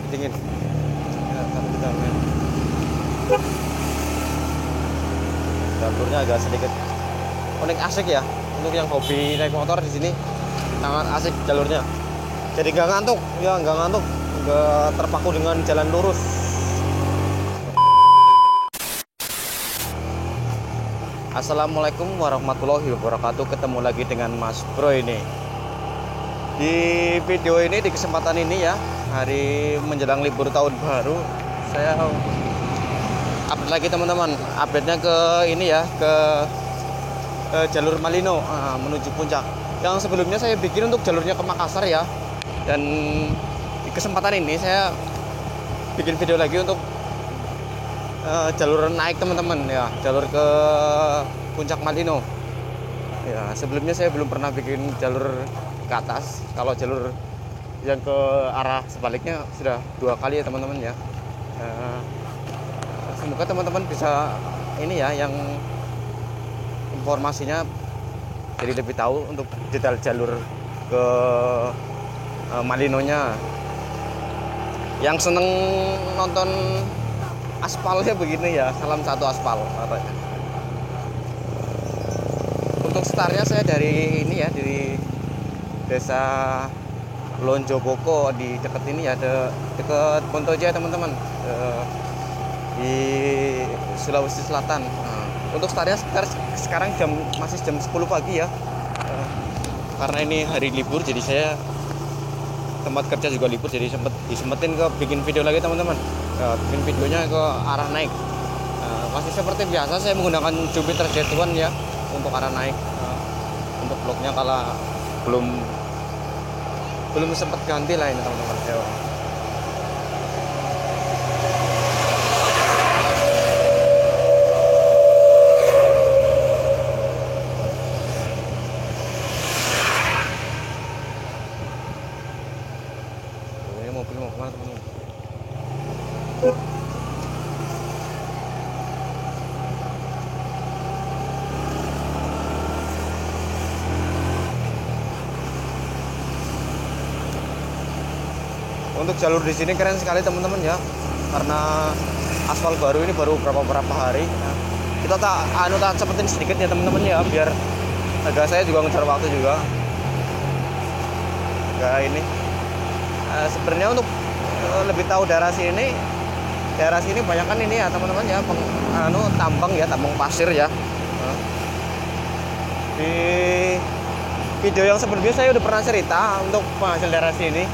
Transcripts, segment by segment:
dingin. Ya, tapi kita main. Jalurnya agak sedikit unik, asik ya untuk yang hobi naik motor. Di sini sangat asik jalurnya, jadi nggak ngantuk ya, nggak terpaku dengan jalan lurus. Assalamualaikum warahmatullahi wabarakatuh. Ketemu lagi dengan Mas Bro ini. Di video ini, di kesempatan ini ya, hari menjelang libur tahun baru, saya update lagi teman-teman. Update-nya ke ini ya, ke jalur Malino menuju Puncak. Yang sebelumnya saya bikin untuk jalurnya ke Makassar ya. Dan di kesempatan ini saya bikin video lagi untuk jalur naik teman-teman ya, jalur ke Puncak Malino. Ya, sebelumnya saya belum pernah bikin jalur ke atas. Kalau jalur yang ke arah sebaliknya sudah 2 kali ya teman-teman ya. Semoga teman-teman bisa ini ya, yang informasinya jadi lebih tahu untuk detail jalur ke Malinonya. Yang seneng nonton aspalnya begini ya, salam satu aspal katanya. Untuk startnya saya dari ini ya, dari desa Lonjoboko, di dekat ini ya, dekat Pontoja teman-teman, di Sulawesi Selatan. Untuk startnya sekarang masih jam 10 pagi ya, karena ini hari libur, jadi saya tempat kerja juga libur, jadi disempetin ke bikin video lagi teman-teman. Bikin videonya ke arah naik. Masih seperti biasa saya menggunakan Jupiter Jet1 ya untuk arah naik. Untuk vlognya kalau belum sempat ganti lah ini teman-teman. Ini mobil mau kemana teman-teman? Untuk jalur di sini keren sekali teman-teman ya, karena aspal baru ini baru berapa hari. Kita tak cepetin sedikit ya teman-teman ya, biar agak saya juga ngejar waktu juga. Kayak ini. Sebenarnya untuk lebih tahu daerah sini banyak kan ini ya teman-teman ya, tambang ya, tambang pasir ya. Di video yang sebelumnya saya udah pernah cerita untuk penghasil daerah sini.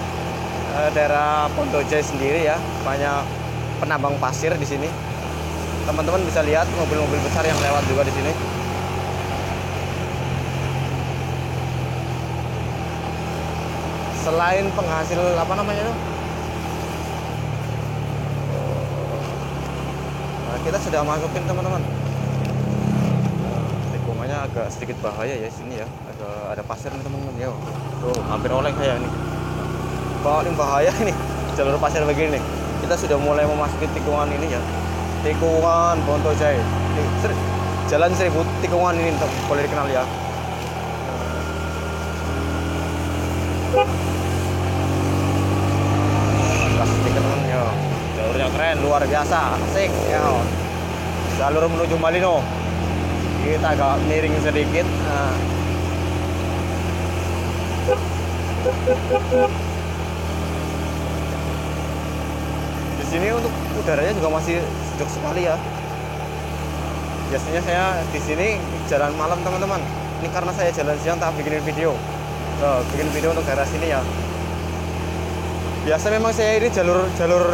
Daerah Pontoja sendiri ya, banyak penambang pasir di sini. Teman-teman bisa lihat mobil-mobil besar yang lewat juga di sini. Selain penghasil apa namanya itu, kita sudah masukin teman-teman. Tikungannya agak sedikit bahaya ya sini ya, ada pasir nih teman-teman ya. Tuh hampir oleng saya nih. Paling bahaya ini jalur pasir begini. Kita sudah mulai memasuki tikungan ini ya, tikungan Pontoja, jalan 1000 tikungan ini boleh dikenal ya. Sedikit teman ya, jalurnya keren, luar biasa, asik ya. Jalur menuju Malino, kita agak miring sedikit. Di sini untuk udaranya juga masih sejuk sekali ya. Biasanya saya di sini jalan malam teman-teman. Ini karena saya jalan siang tak bikin video untuk daerah sini ya. Biasa memang saya ini jalur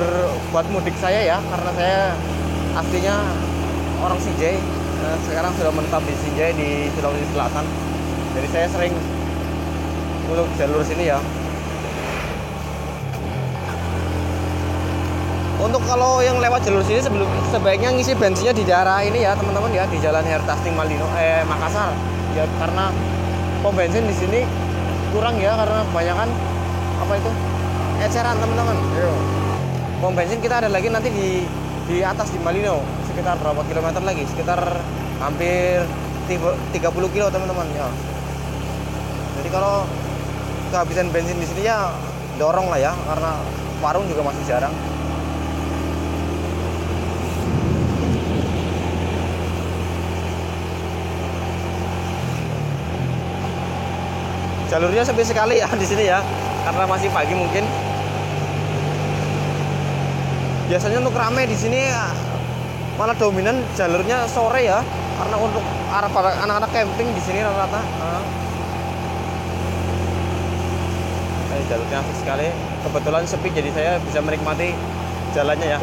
buat mudik saya ya, karena saya aslinya orang Sinjai. Sekarang sudah menetap di Sinjai di Sulawesi Selatan. Jadi saya sering untuk jalur sini ya. Untuk kalau yang lewat jalur sini sebaiknya ngisi bensinnya di daerah ini ya teman-teman ya, di Jalan Malino Makassar ya, karena pom bensin di sini kurang ya, karena kebanyakan apa itu eceran teman-teman. Pom bensin kita ada lagi nanti di atas di Malino, sekitar berapa kilometer lagi, sekitar hampir 30 kilo teman-teman ya. Jadi kalau kehabisan bensin di sini ya dorong lah ya, karena warung juga masih jarang. Jalurnya sepi sekali ya di sini ya, karena masih pagi mungkin. Biasanya untuk rame di sini malah dominan jalurnya sore ya, karena untuk arah para anak-anak camping di sini rata-rata. Jalurnya asik sekali. Kebetulan sepi jadi saya bisa menikmati jalannya ya.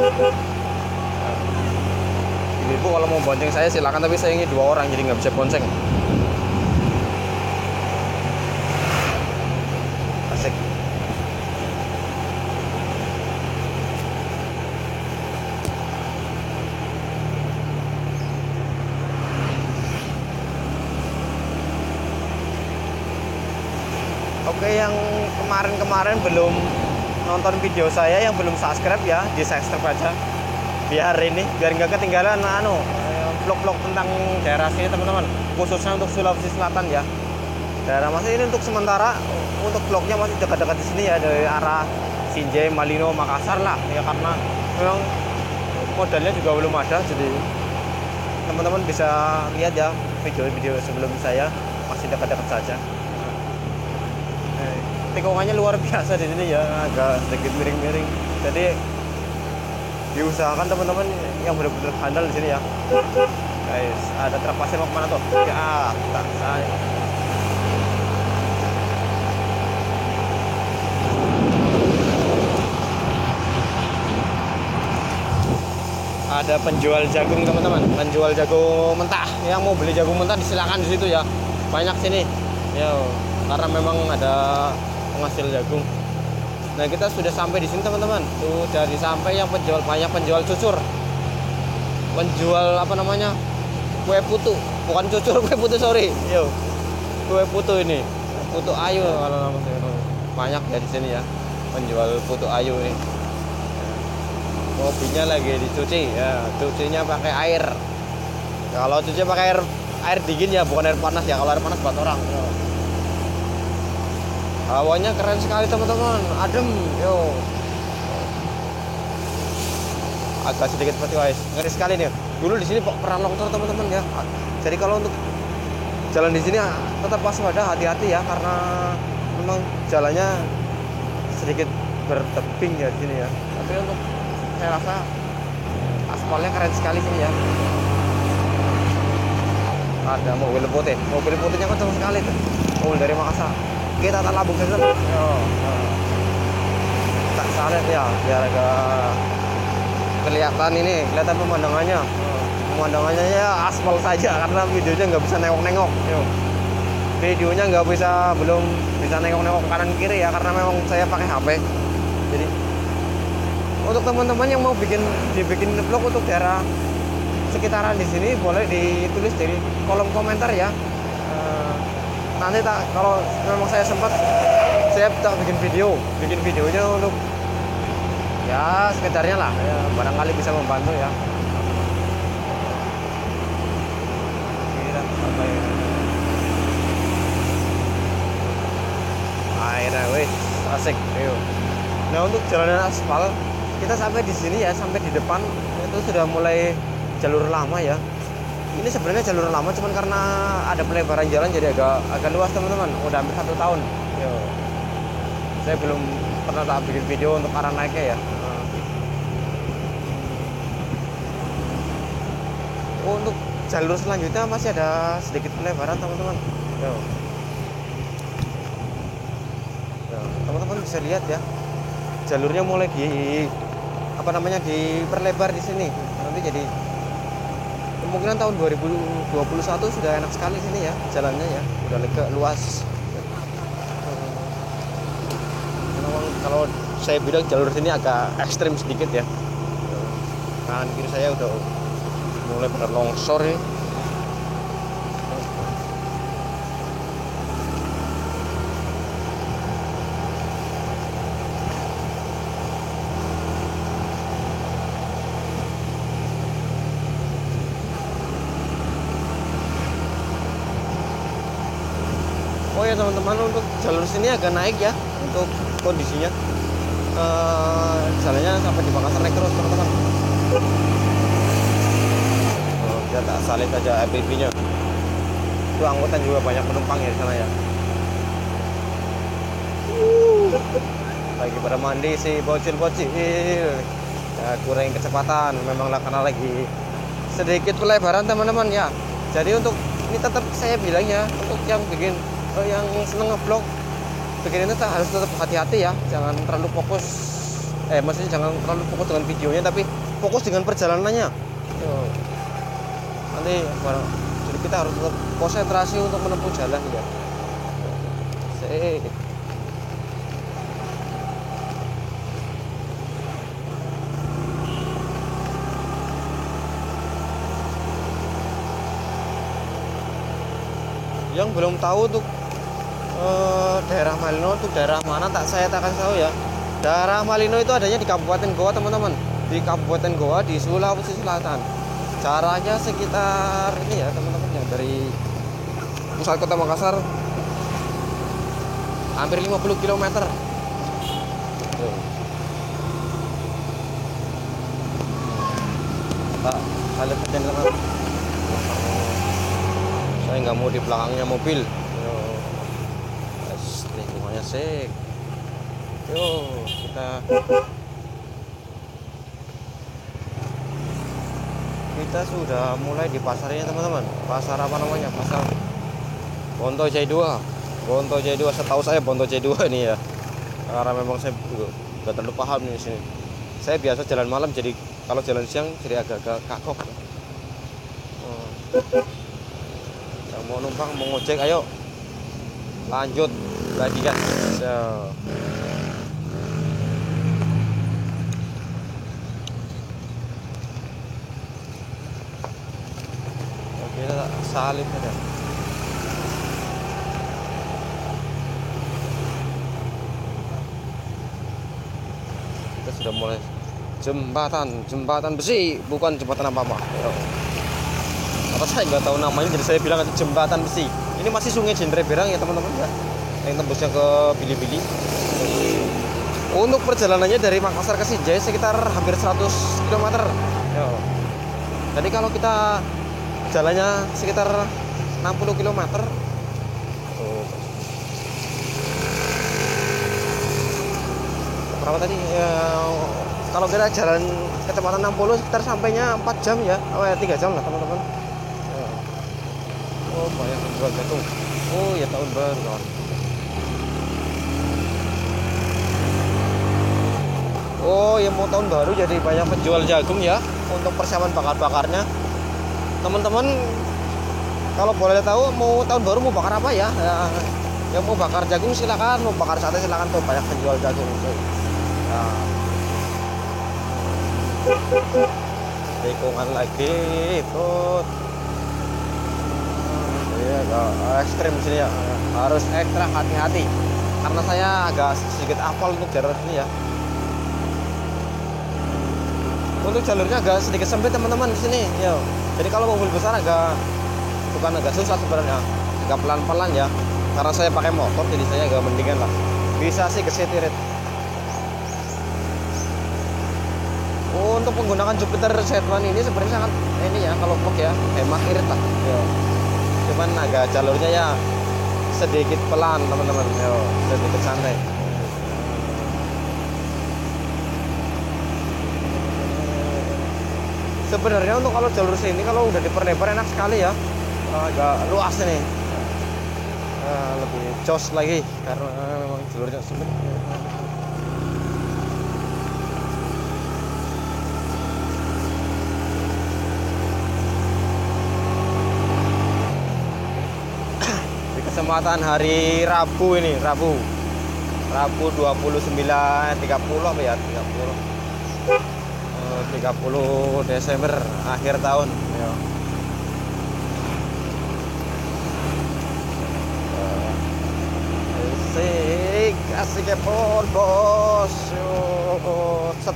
Ibu kalau mau bonceng saya silakan, tapi saya ini 2 orang jadi nggak bisa bonceng. Asik. Oke, yang kemarin belum nonton video saya, yang belum subscribe ya, di subscribe aja. Biar nggak ketinggalan vlog-vlog tentang daerah sini teman-teman, khususnya untuk Sulawesi Selatan ya. Daerah masih ini untuk sementara, untuk vlognya masih dekat-dekat di sini ya, dari arah Sinjai, Malino, Makassar lah ya, karena memang modalnya juga belum ada, jadi teman-teman bisa lihat ya video-video sebelum saya, masih dekat-dekat saja. Tikungannya luar biasa di sini ya, agak sedikit miring-miring. Jadi diusahakan teman-teman yang benar-benar handal di sini ya. Guys, ada truk pasir mau kemana tuh? Ya, tak saya. Ada penjual jagung teman-teman, penjual jagung mentah. Yang mau beli jagung mentah disilakan di situ ya. Banyak sini. Ya, karena memang ada penghasil jagung. Nah, kita sudah sampai di sini teman-teman. Sudah sampai yang banyak penjual cucur. Penjual apa namanya? Kue putu, bukan cucur, kue putu, sorry. Yo. Kue putu ini. Putu ayu kalau namanya. Banyak ya di sini ya. Penjual putu ayu ini. Kopinya lagi dicuci ya. Cucinya pakai air. Kalau cuci pakai air dingin ya, bukan air panas ya. Kalau air panas buat orang. Yo. Hawanya keren sekali teman-teman, adem, yo. Agak sedikit seperti wise, ngeri sekali nih. Dulu di sini pernah longsor teman-teman ya. Jadi kalau untuk jalan di sini tetap waspada, hati-hati ya, karena memang jalannya sedikit bertebing ya di sini ya. Tapi untuk saya rasa aspalnya keren sekali sini ya. Ada mobil putihnya kencang sekali tuh, mobil dari Makassar. Kita tak labung saja. Tak salah ya, biar agak kelihatan pemandangannya. Pemandangannya ya aspal saja, karena videonya nggak bisa nengok-nengok. Videonya belum bisa nengok-nengok kanan kiri ya, karena memang saya pakai HP. Jadi untuk teman-teman yang mau dibikin vlog untuk daerah sekitaran di sini, boleh ditulis dari kolom komentar ya. Nanti kalau memang saya sempat, saya bikin videonya untuk ya sekitarnya lah ya, barangkali bisa membantu ya. Airnya wes asik. Ayo. Nah, untuk jalanan aspal kita sampai di sini ya, sampai di depan itu sudah mulai jalur lama ya. Ini sebenarnya jalur lama, cuman karena ada pelebaran jalan jadi agak luas teman-teman. Udah hampir 1 tahun. Yo. Saya belum pernah bikin video untuk arah naiknya ya. Untuk jalur selanjutnya masih ada sedikit pelebaran teman-teman. Yo. Teman-teman bisa lihat ya, jalurnya mulai diperlebar di sini. Nanti jadi kemungkinan tahun 2021 sudah enak sekali sini ya, jalannya ya, udah lega, luas. Kalau saya bilang jalur sini agak ekstrim sedikit ya. Kanan kiri saya udah mulai pada longsor ya. Oh ya teman-teman, untuk jalur sini agak naik ya untuk kondisinya, jalannya sampai di Makassar naik terus teman-teman. Kita tak salib aja FPV-nya. Itu angkutan juga banyak penumpang ya di sana ya. Lagi pada mandi sih bocil-bocil. Ya, kurangi kecepatan memanglah karena lagi sedikit pelebaran teman-teman ya. Jadi untuk ini tetap saya bilang ya, untuk yang bikin yang seneng ngeblog bikin ini harus tetap hati-hati ya, jangan terlalu fokus maksudnya jangan terlalu fokus dengan videonya, tapi fokus dengan perjalanannya. Nanti jadi kita harus tetap konsentrasi untuk menempuh jalan ya. Yang belum tahu tuh daerah Malino itu daerah mana, saya tak kasih tahu ya. Daerah Malino itu adanya di Kabupaten Gowa teman-teman, di Kabupaten Gowa di Sulawesi Selatan. Caranya sekitar ini ya teman-teman, yang dari pusat kota Makassar hampir 50 km. Kita lihat aja teman-teman. Saya nggak mau di belakangnya mobil. Lingkungannya sih. Kita sudah mulai di pasarnya teman-teman. Pasar apa namanya? Pasar Bontojai 2. Bontojai 2, setahu saya Bontojai 2 ini ya. Karena memang saya nggak terlalu paham di sini. Saya biasa jalan malam, jadi kalau jalan siang jadi agak-agak kagok. Yang mau numpang, mau ngojek, ayo lanjut lagi kan. Oke, kita salib aja. Kita sudah mulai jembatan besi, bukan jembatan apa-apa. Apa saya nggak tahu namanya, jadi saya bilang itu jembatan besi. Ini masih Sungai Jendreberang ya teman-teman ya, yang tembusnya ke Bili-Bili. Untuk perjalanannya dari Makassar ke Sinjai sekitar hampir 100 km. Jadi kalau kita jalannya sekitar 60 km. Berapa tadi? Kalau kita jalan kecepatan 60 sekitar sampainya 4 jam ya. 3 jam lah teman-teman. Oh, banyak penjual jagung. Oh ya, tahun baru kawan. Oh ya, mau tahun baru jadi banyak penjual jagung ya. Untuk persiapan bakar-bakarnya teman-teman, kalau boleh tahu mau tahun baru mau bakar apa ya? Yang mau bakar jagung silakan, mau bakar sate silakan, tuh banyak penjual jagung. Tikungan lagi ikut. Ya, ekstrim sini ya, harus ekstra hati-hati karena saya agak sedikit hafal untuk jalur sini ya. Untuk jalurnya agak sedikit sempit teman-teman di sini ya. Jadi kalau mobil besar bukan agak susah sebenarnya, agak pelan-pelan ya. Karena saya pakai motor jadi saya agak mendingan lah. Bisa sih kesetirit. Untuk menggunakan Jupiter Z1 ini sebenarnya sangat ini ya, kalau vlog ya hemat irit lah. Ya. Cuman agak jalurnya ya sedikit pelan teman-teman, sedikit santai. Sebenarnya untuk kalau jalur sini kalau udah diperlebar enak sekali ya, agak luas ini, lebih jos lagi karena memang jalurnya sempit. Kesempatan hari Rabu ini, Rabu 29 30 apa ya, 30 Desember akhir tahun ya. Asik kepol bos set.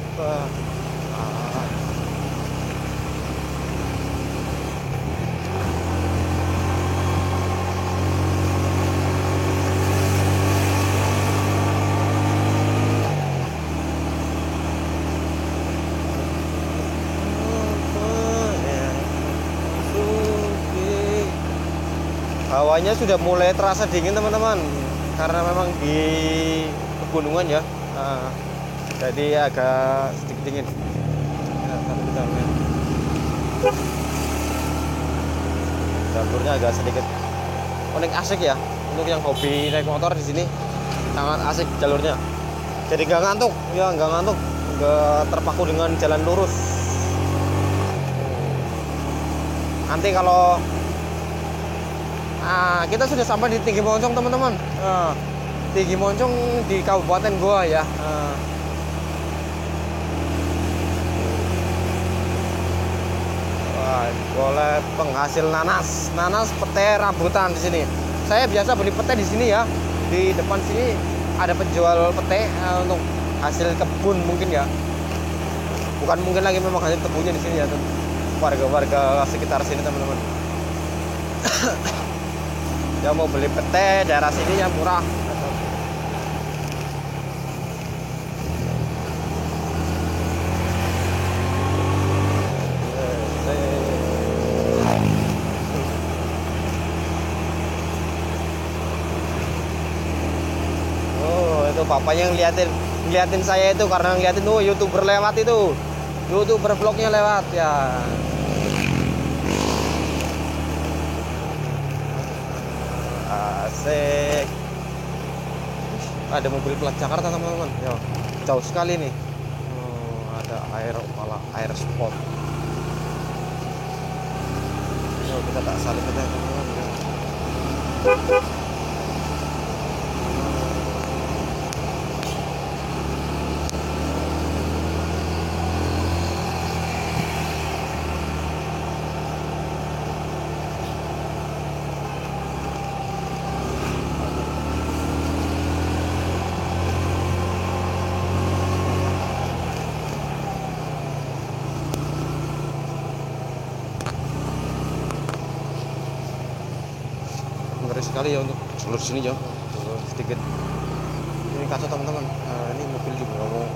hawanya sudah mulai terasa dingin teman-teman, karena memang di pegunungan ya. Jadi agak sedikit dingin. Ya, tapi kita lihat. Jalurnya agak sedikit unik, asik ya untuk yang hobi naik motor. Di sini sangat asik jalurnya, jadi nggak ngantuk ya, nggak terpaku dengan jalan lurus. Nanti kalau kita sudah sampai di Tinggi Moncong teman-teman. Tinggi Moncong di Kabupaten Goa ya. Oleh penghasil nanas pete rambutan di sini. Saya biasa beli pete di sini ya. Di depan sini ada penjual pete untuk hasil kebun mungkin ya. Bukan mungkin lagi, memang hasil kebunnya di sini ya, warga-warga sekitar sini teman-teman. Yang mau beli pete daerah sini yang murah. Bapaknya ngeliatin saya itu karena ngeliatin tuh YouTuber lewat, itu YouTuber vlognya lewat ya. Asik. Ada mobil plat Jakarta teman-teman ya, jauh sekali nih. Ada air spot. Yuk, kita tak salib aja teman-teman ya. Ngeri sekali ya untuk jalur sini ya, sedikit ini kacau teman-teman. Ini mobil juga mau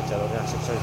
jalurnya asik coy.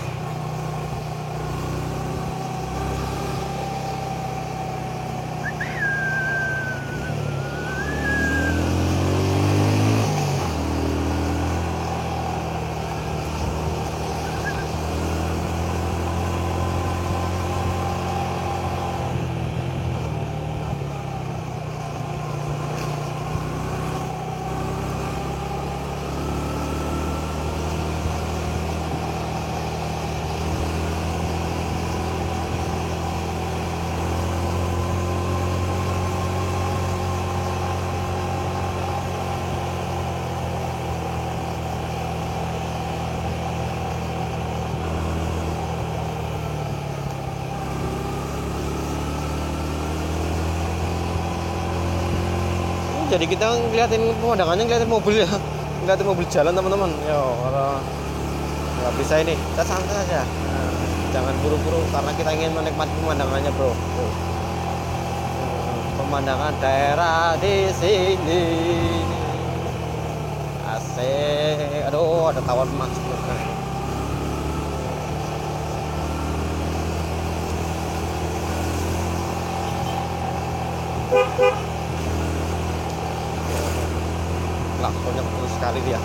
Jadi kita ngeliatin pemandangannya, ngeliatin mobil ya, ngeliatin mobil jalan teman-teman. Ya, kalau nggak bisa ini, kita santai aja. Jangan buru-buru karena kita ingin menikmati pemandangannya, bro. Pemandangan daerah di sini asik. Aduh, ada tawon emas. Lakonnya betul sekali dia.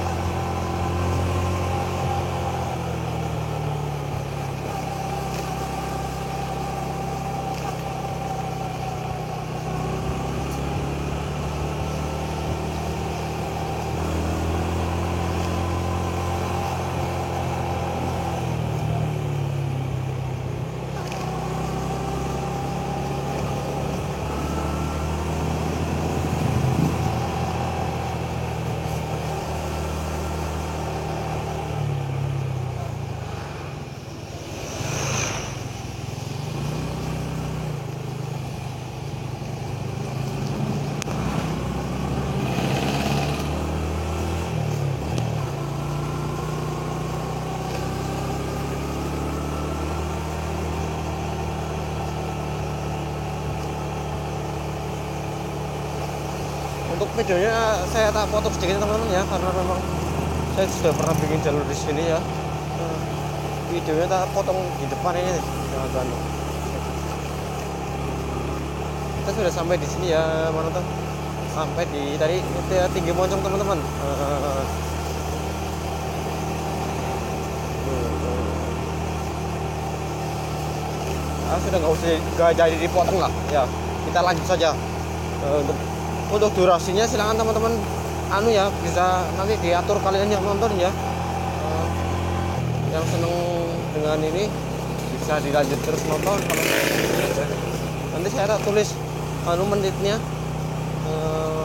Untuk videonya saya tak potong sedikit teman-teman ya, karena memang saya sudah pernah bikin jalur di sini ya. Videonya tak potong di depan ini nih. Kita sudah sampai di sini ya, mana tuh? Sampai di tadi itu ya, Tinggi Moncong teman-teman. Sudah nggak jadi dipotong lah ya, kita lanjut saja. Untuk durasinya silakan teman-teman ya, bisa nanti diatur kalian yang nonton ya. Yang seneng dengan ini bisa dilanjut terus nonton. Kalau nanti saya tulis menitnya,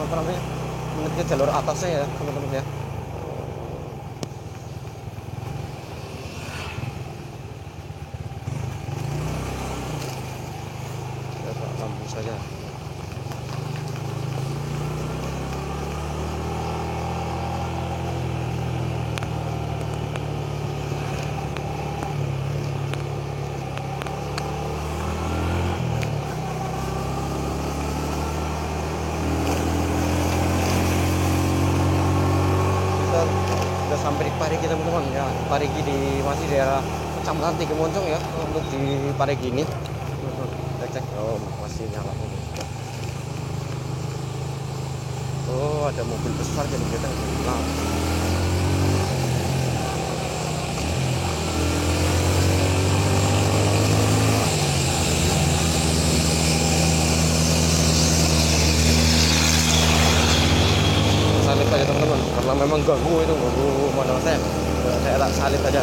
apa namanya, menitnya jalur atasnya ya teman-teman ya. Lampu saja. Sampai di Parigi teman-teman ya. Parigi masih daerah Kecamatan Tiga Moncong ya. Untuk di Parigi ini cek masih nyala. Oh, ada mobil besar jadi kita nah. Salib aja teman-teman, karena memang ganggu modal saya tak salib aja.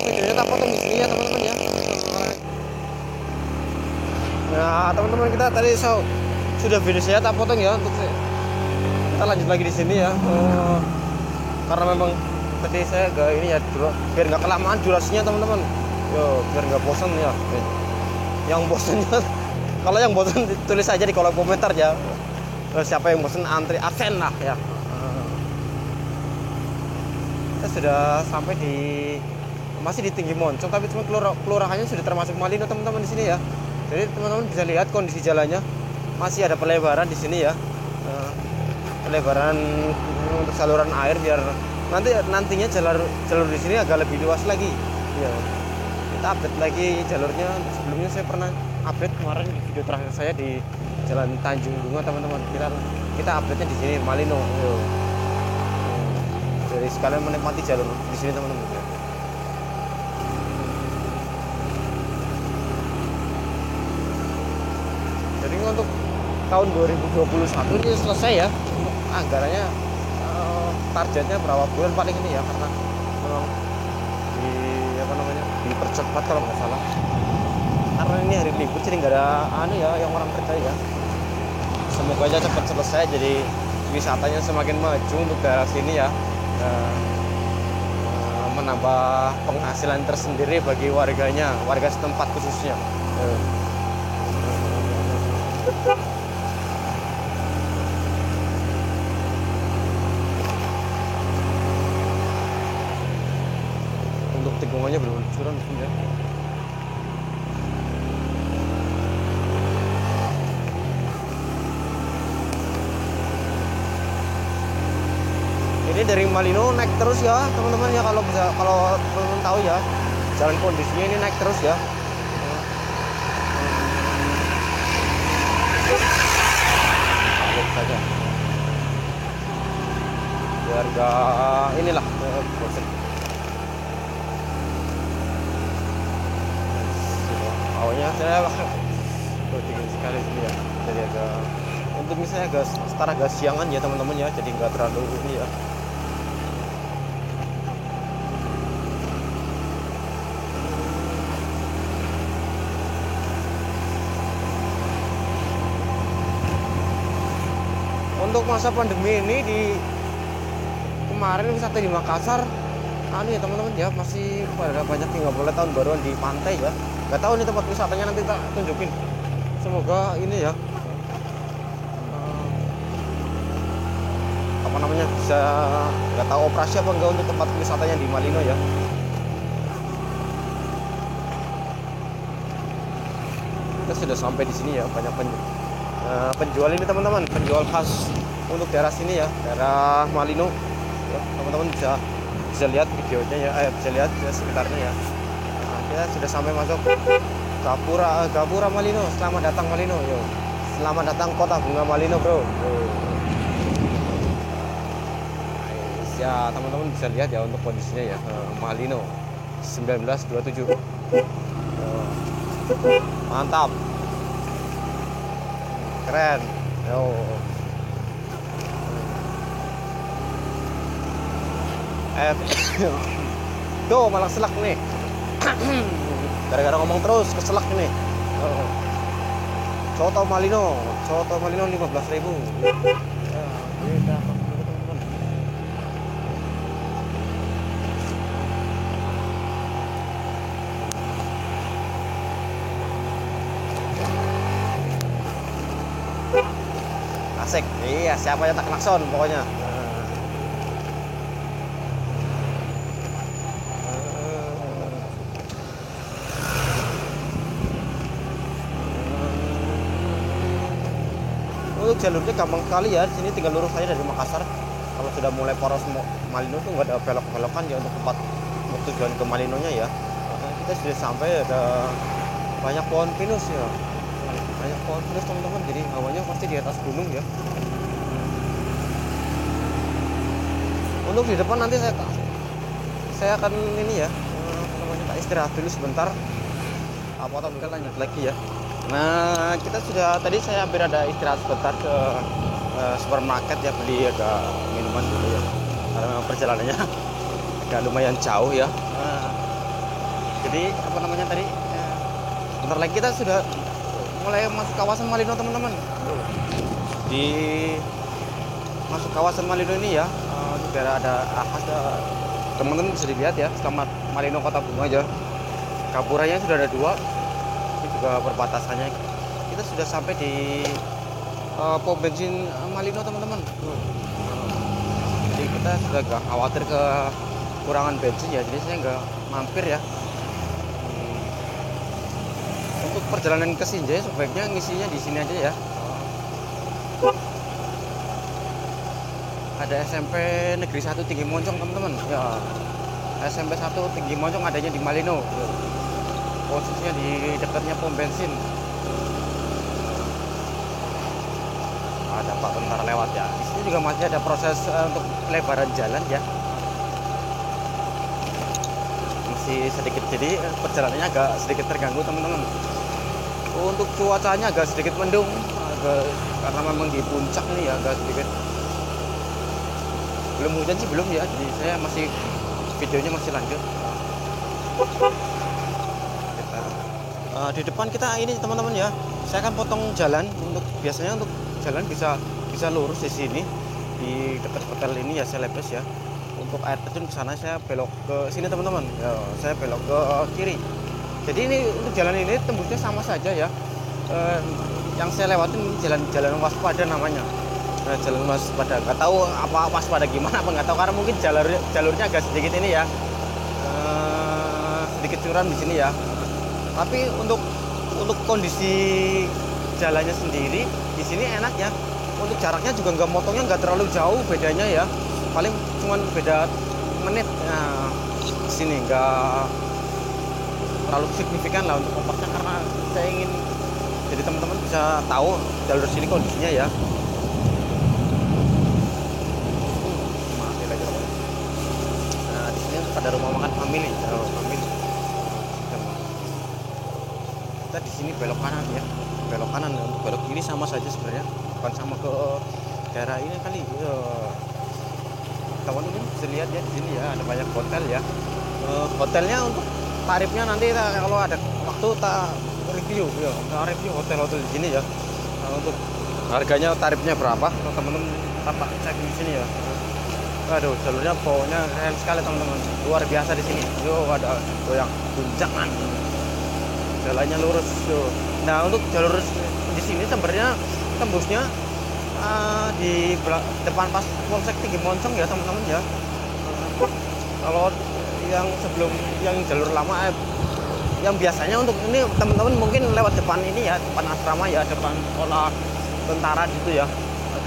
Videonya tak potong di sini ya teman-teman ya. Nah teman-teman, kita tadi sudah video saya tak potong ya, untuk kita lanjut lagi di sini ya. Karena memang tadi saya agak ini ya, biar nggak kelamaan durasinya teman-teman. Yo, biar nggak bosan ya. Yang bosannya kalau yang bosan tulis aja di kolom komentar ya. Siapa yang bosan antri absen lah ya. Kita sudah sampai masih di Tinggi Moncong, tapi cuma kelurahannya sudah termasuk Malino teman-teman di sini ya. Jadi teman-teman bisa lihat kondisi jalannya masih ada pelebaran di sini ya, pelebaran untuk saluran air biar nantinya jalur di sini agak lebih luas lagi ya. Kita update lagi jalurnya. Sebelumnya saya pernah update kemarin di video terakhir saya di Jalan Tanjung Bunga teman-teman. Kita update nya di sini Malino yo. Jadi sekalian menikmati jalur di sini teman-teman ya. Jadi untuk tahun 2021 ini selesai ya. Untuk anggarannya targetnya berapa bulan paling ini ya, karena memang dipercepat kalau nggak salah, karena ini hari libur jadi nggak ada yang orang kerja ya. Semoga aja cepat selesai, jadi wisatanya semakin maju untuk daerah sini ya, menambah penghasilan tersendiri bagi warganya, warga setempat khususnya. Untuk tikungannya berlucuran ya. Ini dari Malino naik terus ya teman-teman ya, kalau teman-teman tahu ya, jalan kondisinya ini naik terus ya. Lihat saja biar gak inilah bosan. Awalnya saya dingin sekali sini ya, jadi agak untuk misalnya agak siangan ya teman-teman ya, jadi nggak terlalu ini ya. Untuk masa pandemi ini kemarin wisata di Makassar ya teman-teman ya, masih pada banyak yang nggak boleh tahun baruan di pantai ya. Nggak tahu nih tempat wisatanya, nanti tak tunjukin. semoga ini ya apa namanya bisa, nggak tahu operasi apa enggak untuk tempat wisatanya di Malino ya. Kita sudah sampai di sini ya, banyak penjual ini teman-teman, penjual khas untuk daerah sini ya, daerah Malino ya, teman-teman bisa lihat videonya ya, bisa lihat ya, sekitarnya ya. Nah, kita sudah sampai masuk Gapura Malino. Selamat datang Malino, yo. Selamat datang kota bunga Malino, bro. Ya, teman-teman bisa lihat ya untuk kondisinya ya, Malino 1927. Mantap, keren, yo. Tuh malah selak nih. Gara-gara ngomong terus keselak ini. Soto Malino 15.000. Ya, beda teman-teman. Asik. Iya, siapa yang tak klakson pokoknya. Untuk jalurnya gampang sekali ya, di sini tinggal lurus saja dari Makassar. Kalau sudah mulai poros Malino tuh nggak ada belok-belokan ya untuk tempat tujuan ke Malinonya ya. Kita sudah sampai, ada banyak pohon pinus ya, banyak pohon pinus teman-teman. Jadi hawanya pasti di atas gunung ya. Untuk di depan nanti saya akan ini ya, namanya tak istirahat dulu sebentar. Apa kita lanjut lagi ya. Nah, kita sudah tadi saya hampir ada istirahat sebentar ke supermarket ya, beli agak minuman dulu ya, karena perjalanannya agak lumayan jauh ya. Jadi apa namanya tadi, bentar lagi kita sudah mulai masuk kawasan Malino teman-teman. Di masuk kawasan Malino ini ya, di daerah ada teman-teman bisa dilihat ya, Selamat Malino Kota Bunga aja. Gapuranya sudah ada 2. Juga perbatasannya. Kita sudah sampai di pom bensin Malino teman-teman. Jadi kita sudah gak khawatir kekurangan bensin ya, jadi saya nggak mampir ya. Untuk perjalanan ke Sinjai sebaiknya ngisinya di sini aja ya. Ada SMP Negeri 1 Tinggi Moncong teman-teman ya. SMP 1 Tinggi Moncong adanya di Malino, posisinya di dekatnya pom bensin. Ada Pak tentara lewat ya. Di sini juga masih ada proses untuk pelebaran jalan ya. Masih sedikit, jadi perjalanannya agak sedikit terganggu teman-teman. Untuk cuacanya agak sedikit mendung, karena memang di puncak ini ya, agak sedikit. Belum hujan sih belum ya. Jadi saya masih, videonya masih lanjut. Di depan kita ini teman-teman ya, saya akan potong jalan. Biasanya untuk jalan bisa lurus di sini, di dekat hotel ini ya, Selebes ya. Untuk air terjun ke sana saya belok ke sini teman-teman ya, saya belok ke kiri. Jadi ini untuk jalan ini tembusnya sama saja ya. Yang saya lewatin jalan waspada namanya. Jalan waspada, nggak tahu apa waspada gimana, apa nggak tahu, karena mungkin jalurnya agak sedikit ini ya, sedikit curam di sini ya. Tapi untuk kondisi jalannya sendiri di sini enak ya. Untuk jaraknya juga nggak, motongnya nggak terlalu jauh bedanya ya. Paling cuman beda menit. Nah, di sini nggak terlalu signifikan lah untuk kompaknya, karena saya ingin jadi teman-teman bisa tahu jalur sini kondisinya ya. Nah, di sini ada rumah makan family. Kita di sini belok kanan ya, belok kanan. Untuk belok kiri sama saja sebenarnya, bukan sama ke daerah ini kali. Teman-teman bisa lihat ya, di sini ya ada banyak hotel ya. Hotelnya untuk tarifnya nanti kalau ada waktu tak review ya, review hotel-hotel di sini ya. Nah, untuk harganya, tarifnya berapa, teman-teman tampak cek di sini ya. Aduh, jalurnya pokoknya keren sekali teman-teman, luar biasa di sini. Yo, ada goyang guncangan. Bisa jalannya lurus tuh. Nah untuk jalur di sini sebenarnya tembusnya di depan pas Polsek Tinggi Moncong ya teman-teman ya. Kalau yang sebelum yang jalur lama yang biasanya untuk ini teman-teman mungkin lewat depan ini ya, depan asrama ya, depan sekolah tentara gitu ya.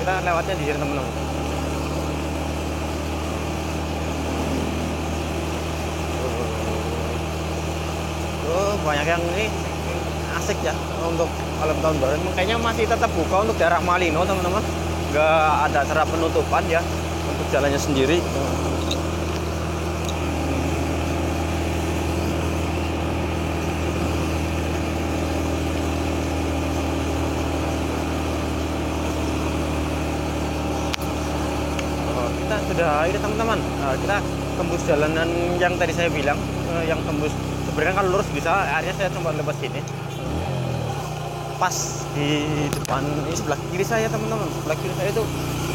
Kita lewatnya di sini teman-teman. Banyak yang ini asik ya untuk malam tahun baru. Kayaknya masih tetap buka untuk daerah Malino teman-teman. Nggak ada acara penutupan ya untuk jalannya sendiri. Kita sudah ini teman-teman. Kita tembus jalanan yang tadi saya bilang, yang tembus sebenarnya kalau lurus bisa, akhirnya saya coba lewat sini. Pas di depan ini sebelah kiri saya teman-teman, sebelah kiri saya itu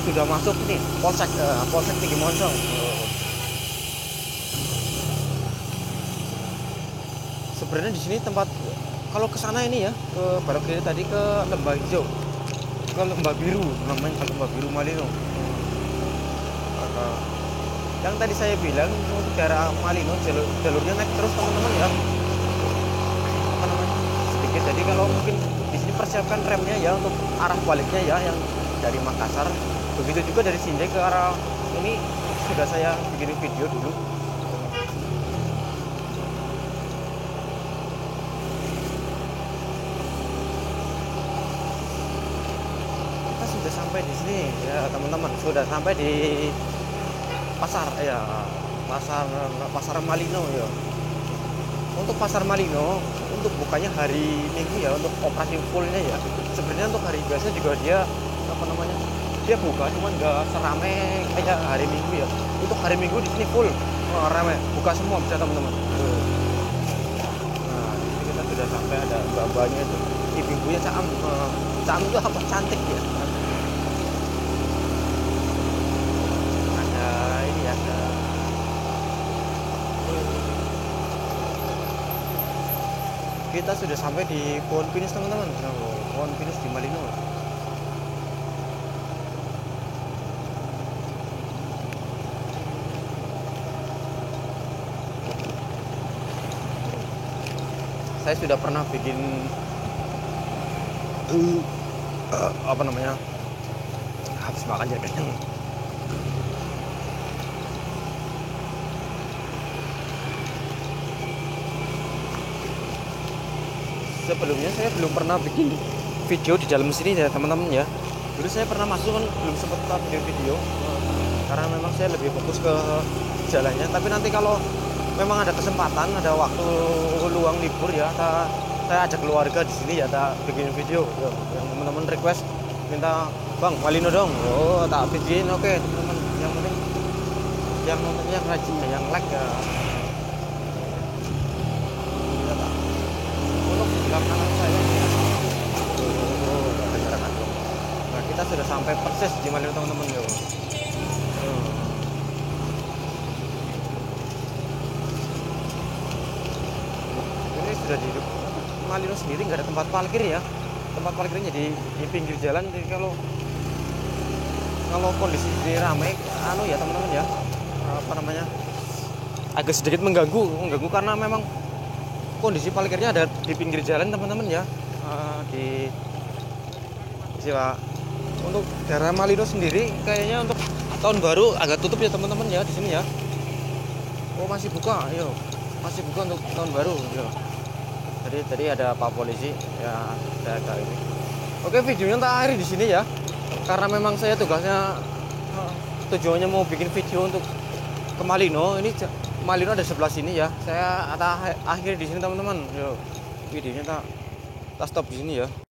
sudah masuk nih Polsek Tinggi Moncong. Sebenarnya di sini tempat kalau ke sana ini ya, ke belok kiri tadi ke Lembah Hijau, ke Lembah Biru namanya, Lembah Biru Malino. Yang tadi saya bilang untuk daerah Malino jalurnya naik terus teman-teman ya. Apa namanya? Sedikit. Jadi kalau mungkin di sini persiapkan remnya ya untuk arah baliknya ya, yang dari Makassar. Begitu juga dari Sinjai ke arah ini sudah saya bikin video dulu. Kita sudah sampai di sini ya teman-teman, sudah sampai di pasar ya, pasar Malino ya. Untuk pasar Malino untuk bukanya hari Minggu ya, untuk operasi fullnya ya. Sebenarnya untuk hari biasa juga dia apa namanya, dia buka cuman nggak serame kayak hari Minggu ya. Untuk hari Minggu di sini full ramai, buka semua bisa teman-teman. Nah ini kita sudah sampai, ada mbak-mbaknya itu, ibu-ibunya Caam itu apa cantik ya. Kita sudah sampai di pohon pinus teman-teman. Pohon pinus di Malino. Saya sudah pernah bikin apa namanya, habis makan jadi kenyang. Sebelumnya saya belum pernah bikin video di dalam sini ya teman-teman ya. Dulu saya pernah masuk kan belum sempat video karena memang saya lebih fokus ke jalannya. Tapi nanti kalau memang ada kesempatan, ada waktu luang libur ya, saya ajak keluarga di sini ya, tak bikin video ya. Yang teman-teman request minta Bang Malino dong, tak bikin. Oke teman-teman, yang penting yang nontonnya rajin, yang like ya. Kanan saya nah kita sudah sampai persis di Malino teman-teman ya. Ini sudah di Malino sendiri nggak ada tempat parkir ya, tempat parkirnya di pinggir jalan. Jadi kalau kondisi ini ramai ya teman-teman ya, apa namanya, agak sedikit mengganggu karena memang kondisi parkirnya ada di pinggir jalan teman-teman ya. Di sila untuk daerah Malino sendiri kayaknya untuk tahun baru agak tutup ya teman-teman ya di sini ya. Masih buka, yo masih buka untuk tahun baru yo. Jadi tadi ada Pak Polisi ya, ada ini. Oke, videonya tak akhiri di sini ya, karena memang saya tugasnya tujuannya mau bikin video untuk ke Malino. Ini Malino ada sebelah sini ya. Saya akhir di sini teman-teman. Yo, videonya tak stop di sini ya.